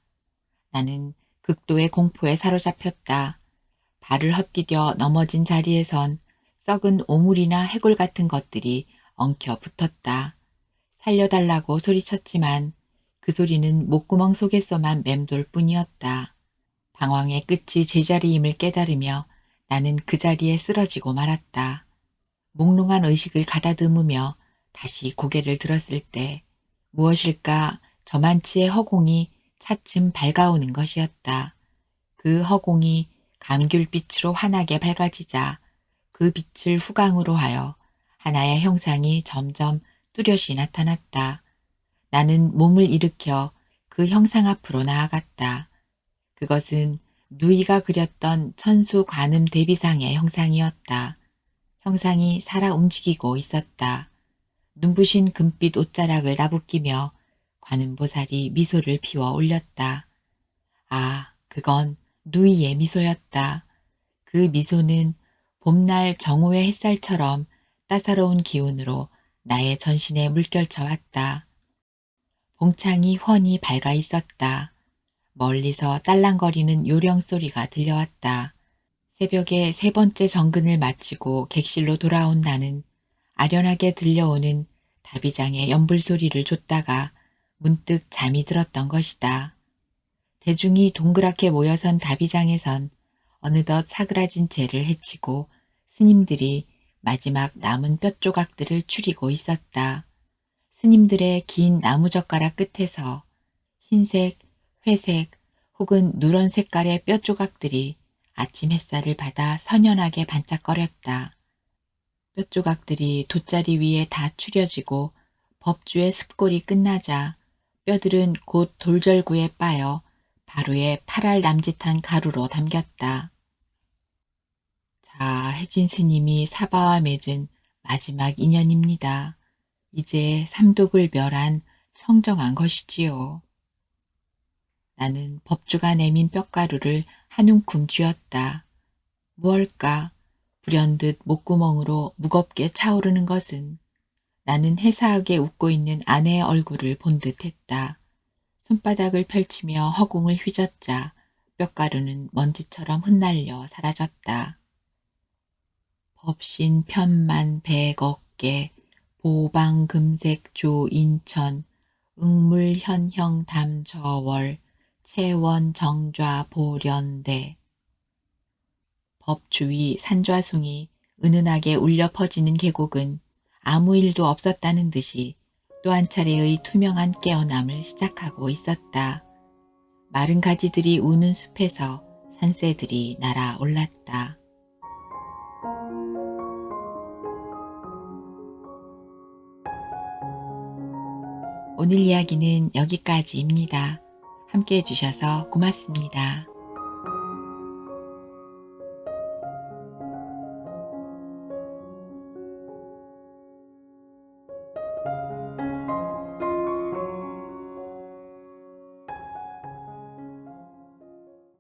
나는 극도의 공포에 사로잡혔다. 발을 헛디뎌 넘어진 자리에선 썩은 오물이나 해골 같은 것들이 엉켜 붙었다. 살려달라고 소리쳤지만 그 소리는 목구멍 속에서만 맴돌 뿐이었다. 방황의 끝이 제자리임을 깨달으며 나는 그 자리에 쓰러지고 말았다. 몽롱한 의식을 가다듬으며 다시 고개를 들었을 때 무엇일까 저만치의 허공이 차츰 밝아오는 것이었다. 그 허공이 감귤빛으로 환하게 밝아지자 그 빛을 후광으로 하여 하나의 형상이 점점 뚜렷이 나타났다. 나는 몸을 일으켜 그 형상 앞으로 나아갔다. 그것은 누이가 그렸던 천수 관음 대비상의 형상이었다. 형상이 살아 움직이고 있었다. 눈부신 금빛 옷자락을 나부끼며 관음보살이 미소를 피워 올렸다. 아, 그건 누이의 미소였다. 그 미소는 봄날 정오의 햇살처럼 따사로운 기운으로 나의 전신에 물결쳐 왔다. 봉창이 훤히 밝아 있었다. 멀리서 딸랑거리는 요령 소리가 들려왔다. 새벽에 세 번째 정근을 마치고 객실로 돌아온 나는 아련하게 들려오는 다비장의 연불 소리를 좇다가 문득 잠이 들었던 것이다. 대중이 동그랗게 모여선 다비장에선 어느덧 사그라진 재를 헤치고 스님들이 마지막 남은 뼈조각들을 추리고 있었다. 스님들의 긴 나무젓가락 끝에서 흰색, 회색 혹은 누런 색깔의 뼈조각들이 아침 햇살을 받아 선연하게 반짝거렸다. 뼈조각들이 돗자리 위에 다 추려지고 법주의 습골이 끝나자 뼈들은 곧 돌절구에 빠여 바로의 파랄 남짓한 가루로 담겼다. 자, 혜진 스님이 사바와 맺은 마지막 인연입니다. 이제 삼독을 멸한 청정한 것이지요. 나는 법주가 내민 뼈가루를 한 움큼 쥐었다. 무얼까 불현듯 목구멍으로 무겁게 차오르는 것은 나는 해사하게 웃고 있는 아내의 얼굴을 본 듯했다. 손바닥을 펼치며 허공을 휘젓자 뼈가루는 먼지처럼 흩날려 사라졌다. 법신 편만 백억개 보방금색 조인천 응물현형 담저월 채원 정좌 보련대. 법 주위 산좌송이 은은하게 울려 퍼지는 계곡은 아무 일도 없었다는 듯이 또 한 차례의 투명한 깨어남을 시작하고 있었다. 마른 가지들이 우는 숲에서 산새들이 날아올랐다. 오늘 이야기는 여기까지입니다. 함께 해주셔서 고맙습니다.